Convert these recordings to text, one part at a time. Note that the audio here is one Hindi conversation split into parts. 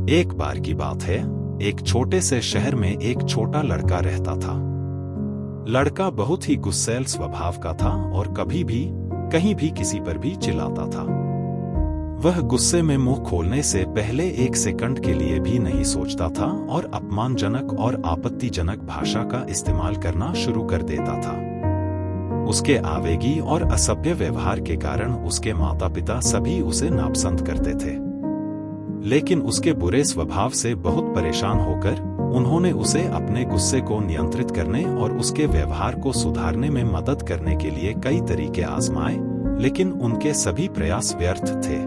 एक बार की बात है, एक छोटे से शहर में एक छोटा लड़का रहता था। लड़का बहुत ही गुस्सैल स्वभाव का था और कभी भी कहीं भी किसी पर भी चिल्लाता था। वह गुस्से में मुंह खोलने से पहले एक सेकंड के लिए भी नहीं सोचता था और अपमानजनक और आपत्तिजनक भाषा का इस्तेमाल करना शुरू कर देता था। उसके आवेगी और असभ्य व्यवहार के कारण उसके माता पिता सभी उसे नापसंद करते थे। लेकिन उसके बुरे स्वभाव से बहुत परेशान होकर उन्होंने उसे अपने गुस्से को नियंत्रित करने और उसके व्यवहार को सुधारने में मदद करने के लिए कई तरीके आजमाए, लेकिन उनके सभी प्रयास व्यर्थ थे।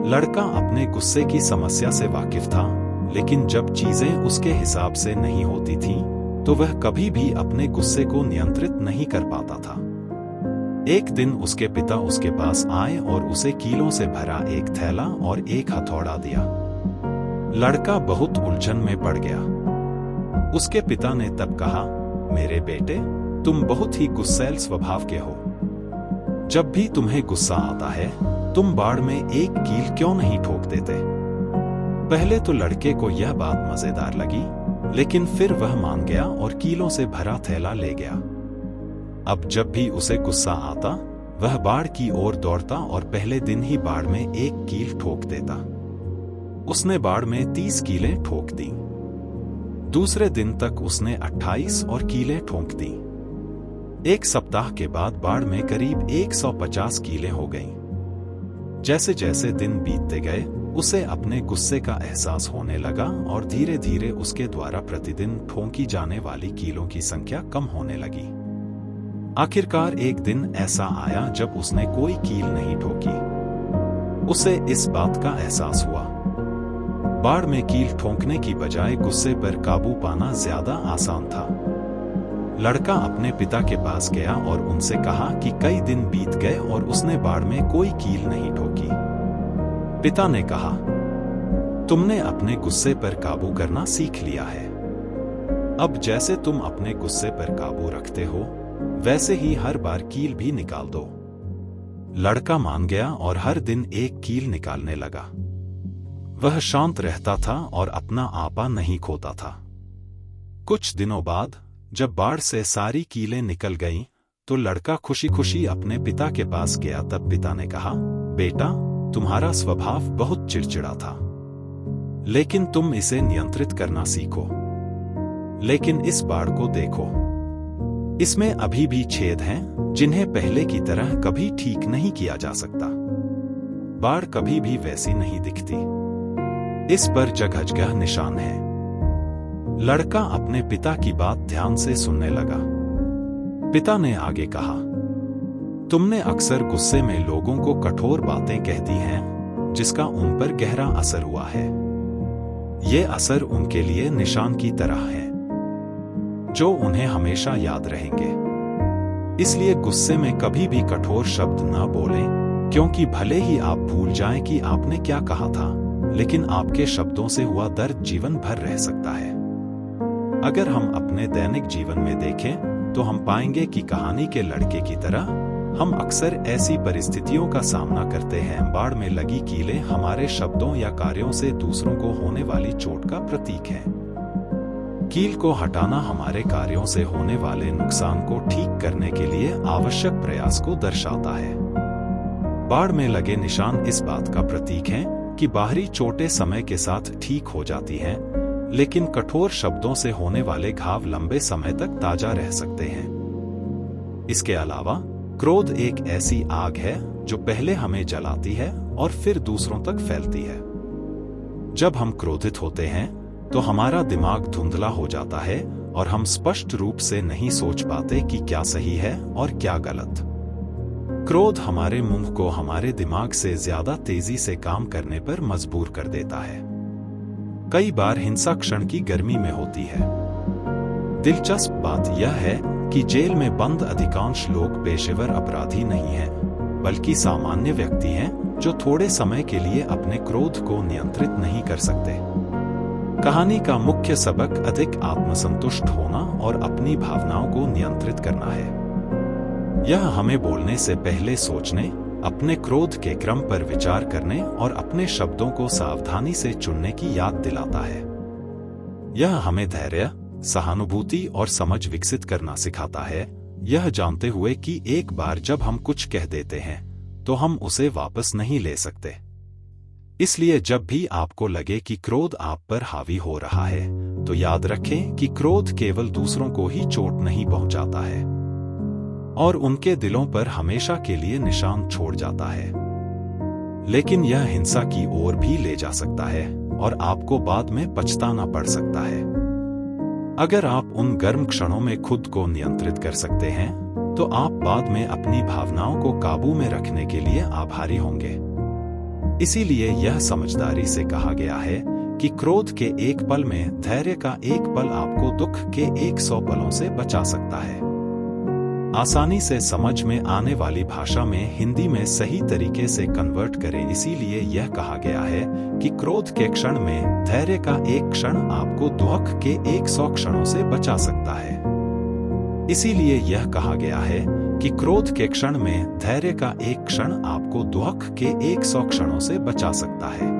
लड़का अपने गुस्से की समस्या से वाकिफ था, लेकिन जब चीजें उसके हिसाब से नहीं होती थीं, तो वह कभी भी अपने गुस्से को नियंत्रित नहीं कर पाता था। एक दिन उसके पिता उसके पास आए और उसे कीलों से भरा एक थैला और एक हथौड़ा दिया। लड़का बहुत उलझन में पड़ गया। उसके पिता ने तब कहा, मेरे बेटे, तुम बहुत ही गुस्सैल स्वभाव के हो। जब भी तुम्हें गुस्सा आता है, तुम बाड़ में एक कील क्यों नहीं ठोक देते? पहले तो लड़के को यह बात मजेदार लगी, लेकिन फिर वह मान गया और कीलों से भरा थैला ले गया। अब जब भी उसे गुस्सा आता, वह बाड़ की ओर दौड़ता और पहले दिन ही बाड़ में एक कील ठोक देता। उसने बाड़ में 30 कीलें ठोक दी। दूसरे दिन तक उसने 28 और कीलें ठोक दी। एक सप्ताह के बाद बाड़ में करीब 150 कीलें हो गईं। जैसे जैसे दिन बीतते गए, उसे अपने गुस्से का एहसास होने लगा और धीरे धीरे उसके द्वारा प्रतिदिन ठोकी जाने वाली कीलों की संख्या कम होने लगी। आखिरकार एक दिन ऐसा आया जब उसने कोई कील नहीं ठोकी। उसे इस बात का एहसास हुआ, बाड़ में कील ठोकने की बजाय गुस्से पर काबू पाना ज्यादा आसान था। लड़का अपने पिता के पास गया और उनसे कहा कि कई दिन बीत गए और उसने बाड़ में कोई कील नहीं ठोकी। पिता ने कहा, तुमने अपने गुस्से पर काबू करना सीख लिया है। अब जैसे तुम अपने गुस्से पर काबू रखते हो, वैसे ही हर बार कील भी निकाल दो। लड़का मान गया और हर दिन एक कील निकालने लगा। वह शांत रहता था और अपना आपा नहीं खोता था। कुछ दिनों बाद जब बाढ़ से सारी कीलें निकल गईं, तो लड़का खुशी खुशी अपने पिता के पास गया। तब पिता ने कहा, बेटा, तुम्हारा स्वभाव बहुत चिड़चिड़ा था, लेकिन तुम इसे नियंत्रित करना सीखो। लेकिन इस बाड़ को देखो, इसमें अभी भी छेद हैं जिन्हें पहले की तरह कभी ठीक नहीं किया जा सकता। बाड़ कभी भी वैसी नहीं दिखती। इस पर जगह जगह निशान है। लड़का अपने पिता की बात ध्यान से सुनने लगा। पिता ने आगे कहा, तुमने अक्सर गुस्से में लोगों को कठोर बातें कह दी हैं, जिसका उन पर गहरा असर हुआ है। ये असर उनके लिए निशान की तरह है, जो उन्हें हमेशा याद रहेंगे। इसलिए गुस्से में कभी भी कठोर शब्द न बोलें, क्योंकि भले ही आप भूल जाएं कि आपने क्या कहा था, लेकिन आपके शब्दों से हुआ दर्द जीवन भर रह सकता है। अगर हम अपने दैनिक जीवन में देखें, तो हम पाएंगे कि कहानी के लड़के की तरह हम अक्सर ऐसी परिस्थितियों का सामना करते हैं। बाड़ में लगी कीलें हमारे शब्दों या कार्यों से दूसरों को होने वाली चोट का प्रतीक है। कील को हटाना हमारे कार्यों से होने वाले नुकसान को ठीक करने के लिए आवश्यक प्रयास को दर्शाता है। बाड़ में लगे निशान इस बात का प्रतीक हैं कि बाहरी चोटें समय के साथ ठीक हो जाती हैं, लेकिन कठोर शब्दों से होने वाले घाव लंबे समय तक ताजा रह सकते हैं। इसके अलावा क्रोध एक ऐसी आग है जो पहले हमें जलाती है और फिर दूसरों तक फैलती है। जब हम क्रोधित होते हैं, तो हमारा दिमाग धुंधला हो जाता है और हम स्पष्ट रूप से नहीं सोच पाते कि क्या सही है और क्या गलत। क्रोध हमारे मुंह को हमारे दिमाग से ज्यादा तेजी से काम करने पर मजबूर कर देता है। कई बार हिंसा क्षण की गर्मी में होती है। दिलचस्प बात यह है कि जेल में बंद अधिकांश लोग पेशेवर अपराधी नहीं हैं, बल्कि सामान्य व्यक्ति हैं जो थोड़े समय के लिए अपने क्रोध को नियंत्रित नहीं कर सकते। कहानी का मुख्य सबक अधिक आत्मसंतुष्ट होना और अपनी भावनाओं को नियंत्रित करना है। यह हमें बोलने से पहले सोचने, अपने क्रोध के क्रम पर विचार करने और अपने शब्दों को सावधानी से चुनने की याद दिलाता है। यह हमें धैर्य, सहानुभूति और समझ विकसित करना सिखाता है, यह जानते हुए कि एक बार जब हम कुछ कह देते हैं तो हम उसे वापस नहीं ले सकते। इसलिए जब भी आपको लगे कि क्रोध आप पर हावी हो रहा है, तो याद रखें कि क्रोध केवल दूसरों को ही चोट नहीं पहुंचाता है और उनके दिलों पर हमेशा के लिए निशान छोड़ जाता है, लेकिन यह हिंसा की ओर भी ले जा सकता है और आपको बाद में पछताना पड़ सकता है। अगर आप उन गर्म क्षणों में खुद को नियंत्रित कर सकते हैं, तो आप बाद में अपनी भावनाओं को काबू में रखने के लिए आभारी होंगे। इसीलिए यह समझदारी से कहा गया है कि क्रोध के एक पल में धैर्य का एक पल आपको दुख के 100 पलों से बचा सकता है। आसानी से समझ में आने वाली भाषा में हिंदी में सही तरीके से कन्वर्ट करें। इसीलिए यह कहा गया है कि क्रोध के क्षण में धैर्य का एक क्षण आपको दुख के 100 क्षणों से बचा सकता है। इसीलिए यह कहा गया है कि क्रोध के क्षण में धैर्य का एक क्षण आपको दुख के 100 क्षणों से बचा सकता है।